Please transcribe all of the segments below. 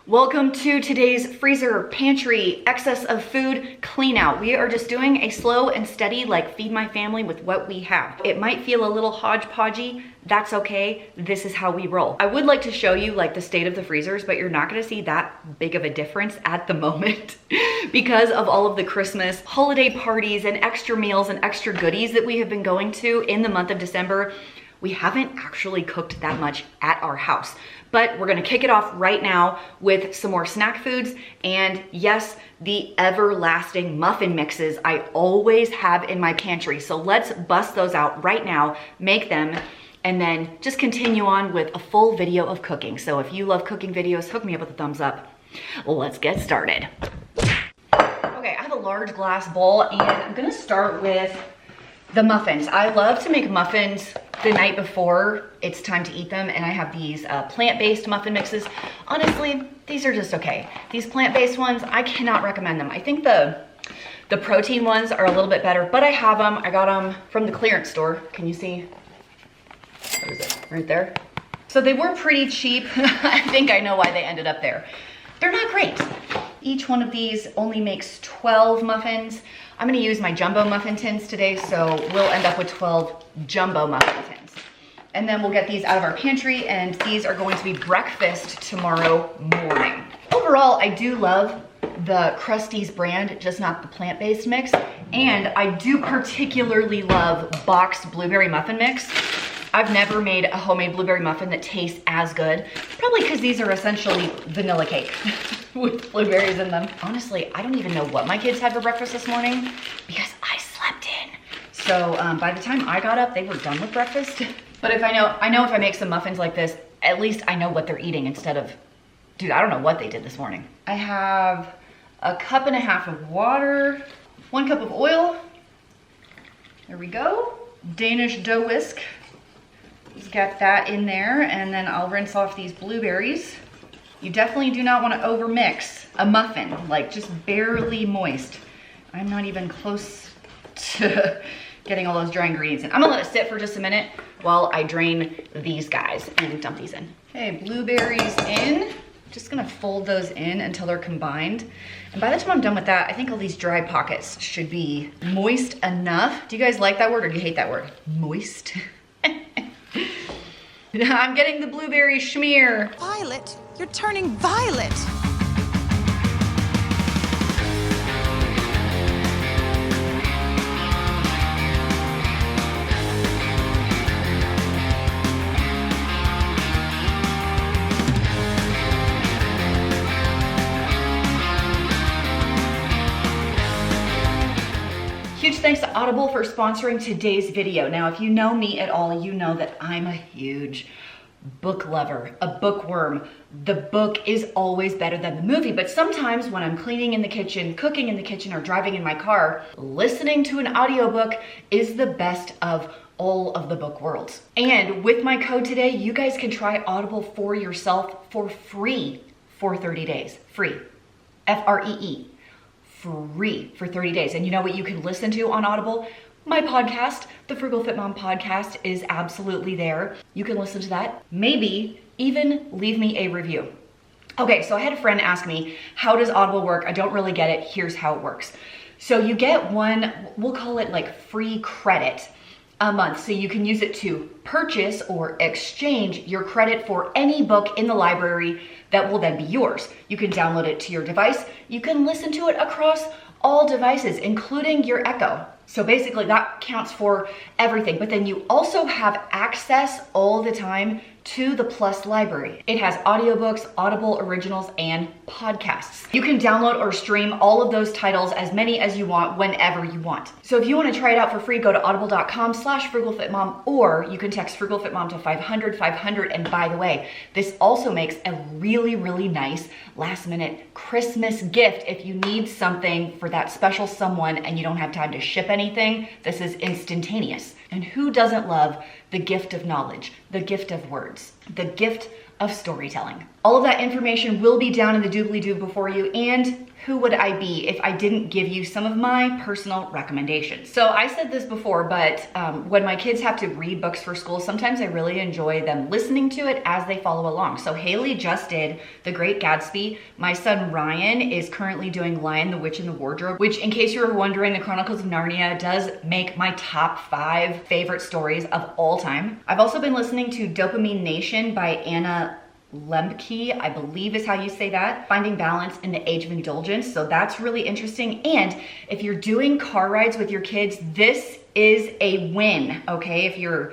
Welcome to today's freezer, pantry, excess of food clean out. We are just doing a slow and steady, like feed my family with what we have. It might feel a little hodgepodgey. That's okay. This is how we roll. I would like to show you like the state of the freezers, but you're not gonna see that big of a difference at the moment because of all of the Christmas holiday parties and extra meals and extra goodies that we have been going to in the month of December. We haven't actually cooked that much at our house, but we're gonna kick it off right now with some more snack foods. And yes, the everlasting muffin mixes I always have in my pantry. So let's bust those out right now, make them, and then just continue on with a full video of cooking. So if you love cooking videos, hook me up with a thumbs up. Let's get started. Okay, I have a large glass bowl and I'm gonna start with the muffins. I love to make muffins the night before it's time to eat them, and I have these plant-based muffin mixes. Honestly, these are just okay. These plant-based ones, I cannot recommend them. I think the protein ones are a little bit better, but I have them. I got them from the clearance store. Can you see? Where is it? Right there. So they were pretty cheap. I think I know why they ended up there. They're not great. Each one of these only makes 12 muffins. I'm gonna use my jumbo muffin tins today, so we'll end up with 12 jumbo muffin tins. And then we'll get these out of our pantry, and these are going to be breakfast tomorrow morning. Overall, I do love the Krusteaz brand, just not the plant-based mix. And I do particularly love boxed blueberry muffin mix. I've never made a homemade blueberry muffin that tastes as good, probably because these are essentially vanilla cake with blueberries in them. Honestly, I don't even know what my kids had for breakfast this morning because I slept in. So by the time I got up, they were done with breakfast. But if I know if I make some muffins like this, at least I know what they're eating instead of, dude, I don't know what they did this morning. I have a cup and a half of water, 1 cup of oil. There we go. Danish dough whisk. Just get that in there, and then I'll rinse off these blueberries. You definitely do not want to over mix a muffin, like just barely moist. I'm not even close to getting all those dry ingredients in. I'm gonna let it sit for just a minute while I drain these guys and dump these in. Okay, blueberries in. Just gonna fold those in until they're combined. And by the time I'm done with that, I think all these dry pockets should be moist enough. Do you guys like that word or do you hate that word? Moist? I'm getting the blueberry schmear. Violet, you're turning violet. Huge thanks to Audible for sponsoring today's video. Now, if you know me at all, you know that I'm a huge book lover, a bookworm. The book is always better than the movie, but sometimes when I'm cleaning in the kitchen, cooking in the kitchen, or driving in my car, listening to an audiobook is the best of all of the book worlds. And with my code today, you guys can try Audible for yourself for free for 30 days. Free. F-R-E-E. Free for 30 days. And you know what you can listen to on Audible? My podcast, the Frugal Fit Mom podcast, is absolutely there. You can listen to that. Maybe even leave me a review. Okay, so I had a friend ask me, how does Audible work? I don't really get it. Here's how it works. So you get one, we'll call it like free credit a month. So you can use it to purchase or exchange your credit for any book in the library that will then be yours. You can download it to your device. You can listen to it across all devices, including your Echo. So basically that counts for everything, but then you also have access all the time to the Plus library. It has audiobooks, Audible originals, and podcasts. You can download or stream all of those titles, as many as you want, whenever you want. So if you want to try it out for free, go to audible.com/frugalfitmom, or you can text frugalfitmom to 500-500. And by the way, this also makes a really, really nice last minute Christmas gift. If you need something for that special someone and you don't have time to ship anything, this is instantaneous. And who doesn't love the gift of knowledge, the gift of words, the gift of storytelling? All of that information will be down in the doobly-doo before you, and who would I be if I didn't give you some of my personal recommendations? So I said this before, but when my kids have to read books for school, sometimes I really enjoy them listening to it as they follow along. So Haley just did The Great Gatsby. My son Ryan is currently doing Lion, the Witch, and the Wardrobe, which, in case you were wondering, The Chronicles of Narnia does make my top 5 favorite stories of all time. I've also been listening to Dopamine Nation by Anna Lembke, I believe is how you say that. Finding Balance in the Age of Indulgence. So that's really interesting. And if you're doing car rides with your kids, this is a win, okay? If you're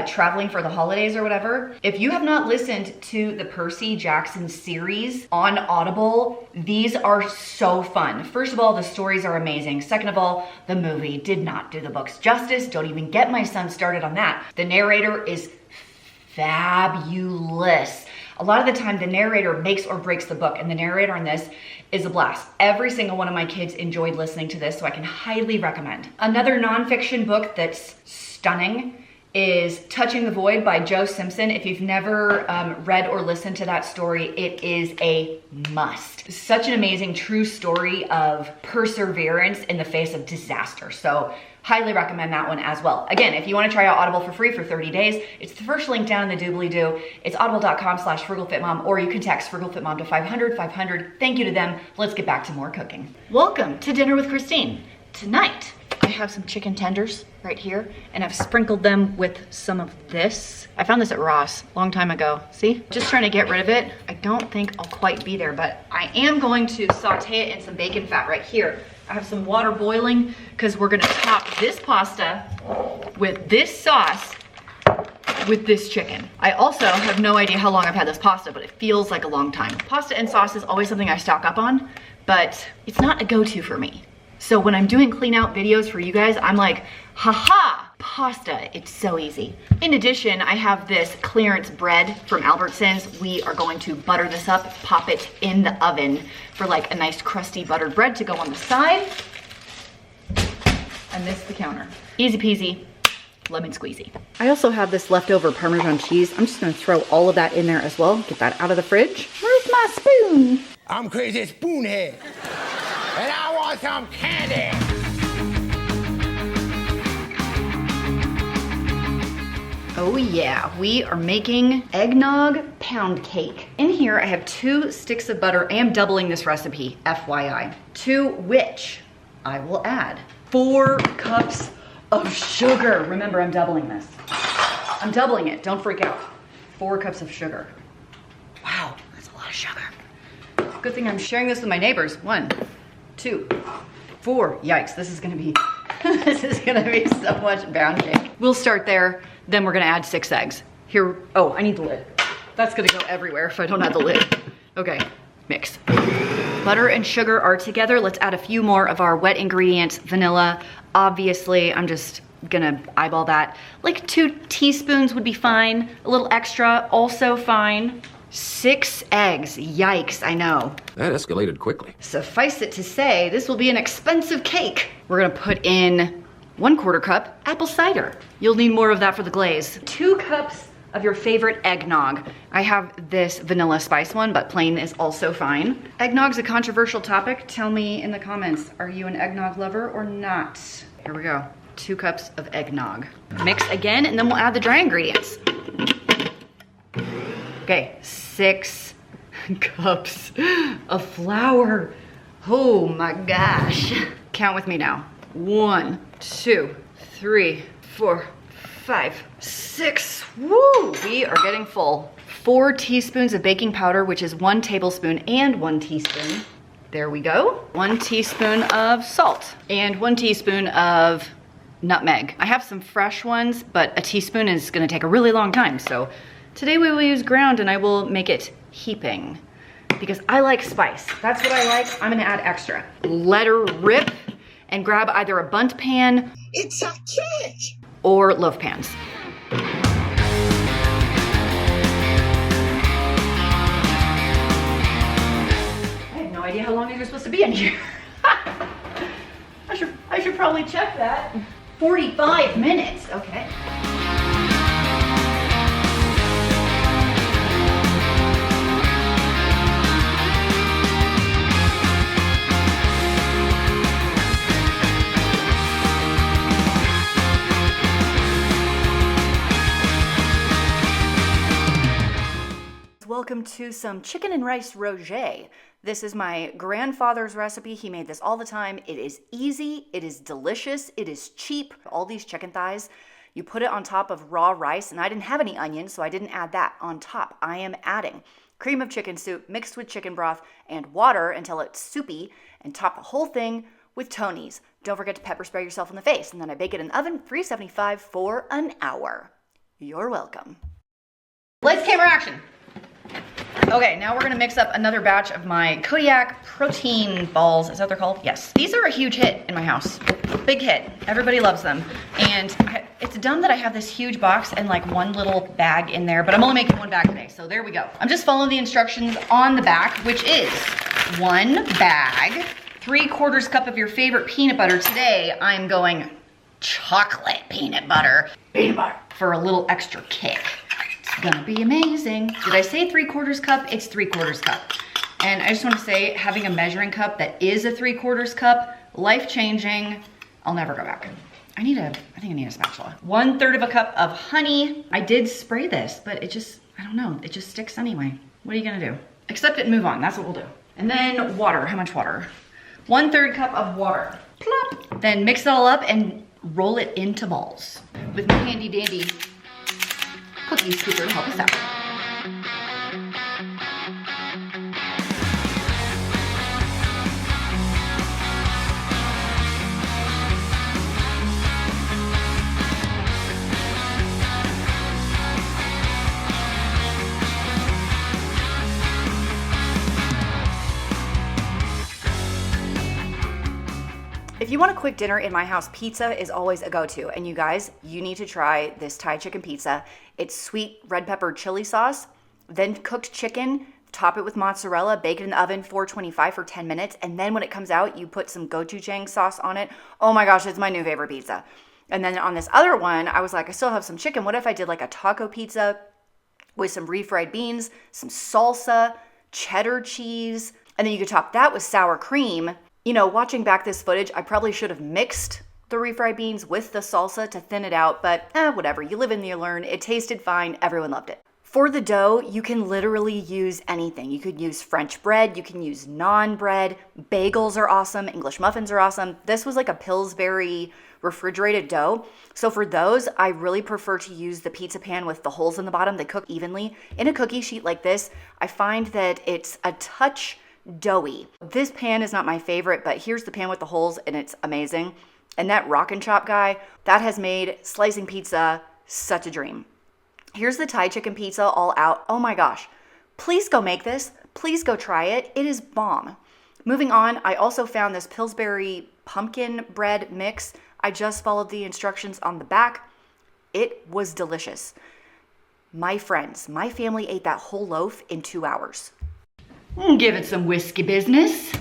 traveling for the holidays or whatever. If you have not listened to the Percy Jackson series on Audible, these are so fun. First of all, the stories are amazing. Second of all, the movie did not do the books justice. Don't even get my son started on that. The narrator is fabulous. A lot of the time, the narrator makes or breaks the book, and the narrator on this is a blast. Every single one of my kids enjoyed listening to this, so I can highly recommend. Another nonfiction book that's stunning is Touching the Void by Joe Simpson. If you've never read or listened to that story, it is a must. Such an amazing true story of perseverance in the face of disaster. So highly recommend that one as well. Again, if you want to try out Audible for free for 30 days, it's the first link down in the doobly-doo. It's audible.com/frugalfitmom, or you can text frugalfitmom to 500. Thank you to them. Let's get back to more cooking. Welcome to Dinner with Christine. Tonight, I have some chicken tenders right here, and I've sprinkled them with some of this. I found this at Ross a long time ago. See? Just trying to get rid of it. I don't think I'll quite be there, but I am going to saute it in some bacon fat right here. I have some water boiling because we're gonna top this pasta with this sauce with this chicken. I also have no idea how long I've had this pasta, but it feels like a long time. Pasta and sauce is always something I stock up on, but it's not a go-to for me. So when I'm doing clean out videos for you guys, I'm like, haha, pasta, it's so easy. In addition, I have this clearance bread from Albertsons. We are going to butter this up, pop it in the oven for like a nice crusty buttered bread to go on the side. I missed the counter. Easy peasy, lemon squeezy. I also have this leftover Parmesan cheese. I'm just gonna throw all of that in there as well. Get that out of the fridge. Where's my spoon? I'm Crazy Spoonhead, and I want some candy. Oh yeah, we are making eggnog pound cake. In here I have 2 sticks of butter. I am doubling this recipe, FYI. To which I will add 4 cups of sugar. Remember, I'm doubling this. I'm doubling it, don't freak out. 4 cups of sugar. Wow, that's a lot of sugar. Good thing I'm sharing this with my neighbors. 1, 2, 4. Yikes, this is gonna be, this is gonna be so much pound cake. We'll start there, then we're gonna add 6 eggs. Here, oh, I need the lid. That's gonna go everywhere if I don't have the lid. Okay, mix. Butter and sugar are together. Let's add a few more of our wet ingredients. Vanilla, obviously, I'm just gonna eyeball that. Like 2 teaspoons would be fine. A little extra, also fine. 6 eggs, yikes, I know. That escalated quickly. Suffice it to say, this will be an expensive cake. We're gonna put in 1/4 cup apple cider. You'll need more of that for the glaze. 2 cups of your favorite eggnog. I have this vanilla spice one, but plain is also fine. Eggnog's a controversial topic. Tell me in the comments, are you an eggnog lover or not? Here we go, 2 cups of eggnog. Mix again, and then we'll add the dry ingredients. Okay, 6 cups of flour. Oh my gosh. Count with me now. 1, 2, 3, 4, 5, 6. Woo, we are getting full. 4 teaspoons of baking powder, which is 1 tablespoon and 1 teaspoon. There we go. 1 teaspoon of salt and 1 teaspoon of nutmeg. I have some fresh ones, but a teaspoon is gonna take a really long time. So today we will use ground, and I will make it heaping because I like spice. That's what I like. I'm gonna add extra. Let her rip and grab either a bundt pan. It's a cake. Or loaf pans. I have no idea how long these are supposed to be in here. I should probably check that. 45 minutes, okay. welcome to some chicken and rice roget. This is my grandfather's recipe. He made this all the time. It is easy, it is delicious, it is cheap. All these chicken thighs, you put it on top of raw rice, and I didn't have any onions, so I didn't add that on top. I am adding cream of chicken soup mixed with chicken broth and water until it's soupy, and top the whole thing with Tony's. Don't forget to pepper spray yourself in the face, and then I bake it in the oven, 375 for an hour. You're welcome. Lights, camera, action. Okay, now we're gonna mix up another batch of my Kodiak protein balls. Is that what they're called? Yes. These are a huge hit in my house. Big hit. Everybody loves them. And it's dumb that I have this huge box and like one little bag in there, but I'm only making one bag today, so there we go. I'm just following the instructions on the back, which is 1 bag, 3/4 cup of your favorite peanut butter. Today, I'm going chocolate peanut butter. Peanut butter. For a little extra kick. Gonna be amazing. Did I say 3/4 cup? It's 3/4 cup. And I just want to say, having a measuring cup that is a 3/4 cup, life-changing. I'll never go back. I think I need a spatula. 1/3 cup of honey. I did spray this, but it just, I don't know, it just sticks anyway. What are you gonna do? Accept it and move on, that's what we'll do. And then water, how much water? 1/3 cup of water. Plop. Then mix it all up and roll it into balls with my handy dandy cookie scooper to help us out. If you want a quick dinner in my house, pizza is always a go-to. And you guys, you need to try this Thai chicken pizza. It's sweet red pepper chili sauce, then cooked chicken, top it with mozzarella, bake it in the oven, 425 for 10 minutes. And then when it comes out, you put some gochujang sauce on it. Oh my gosh, it's my new favorite pizza. And then on this other one, I was like, I still have some chicken. What if I did like a taco pizza with some refried beans, some salsa, cheddar cheese, and then you could top that with sour cream. You know, watching back this footage, I probably should have mixed the refried beans with the salsa to thin it out, but whatever. You live and you learn. It tasted fine. Everyone loved it. For the dough, you can literally use anything. You could use French bread. You can use naan bread. Bagels are awesome. English muffins are awesome. This was like a Pillsbury refrigerated dough. So for those, I really prefer to use the pizza pan with the holes in the bottom. They cook evenly. In a cookie sheet like this, I find that it's a touch doughy. This pan is not my favorite, but here's the pan with the holes and it's amazing. And that Rock and Chop guy, that has made slicing pizza such a dream. Here's the Thai chicken pizza all out. Oh my gosh. Please go make this. Please go try it. It is bomb. Moving on, I also found this Pillsbury pumpkin bread mix. I just followed the instructions on the back. It was delicious. My friends, my family ate that whole loaf in 2 hours. Give it some whiskey business.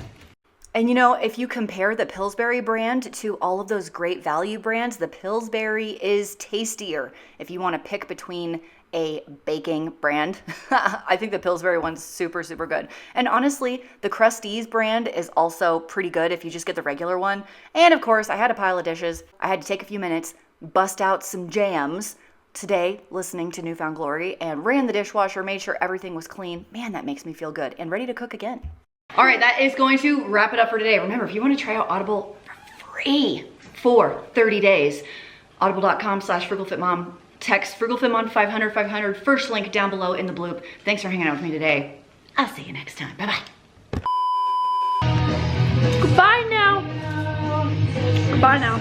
And you know, if you compare the Pillsbury brand to all of those great value brands, the Pillsbury is tastier. If you want to pick between a baking brand, I think the Pillsbury one's super, super good. And honestly, the Krusteaz brand is also pretty good if you just get the regular one. And of course, I had a pile of dishes. I had to take a few minutes, bust out some jams today listening to Newfound Glory, and ran the dishwasher, made sure everything was clean. Man, that makes me feel good and ready to cook again. All right, that is going to wrap it up for today. Remember, if you want to try out Audible for free for 30 days, audible.com/frugalfitmom, text frugalfitmom 500 500, first link down below in the bloop. Thanks for hanging out with me today. I'll see you next time. Bye-bye. Goodbye now. Goodbye now.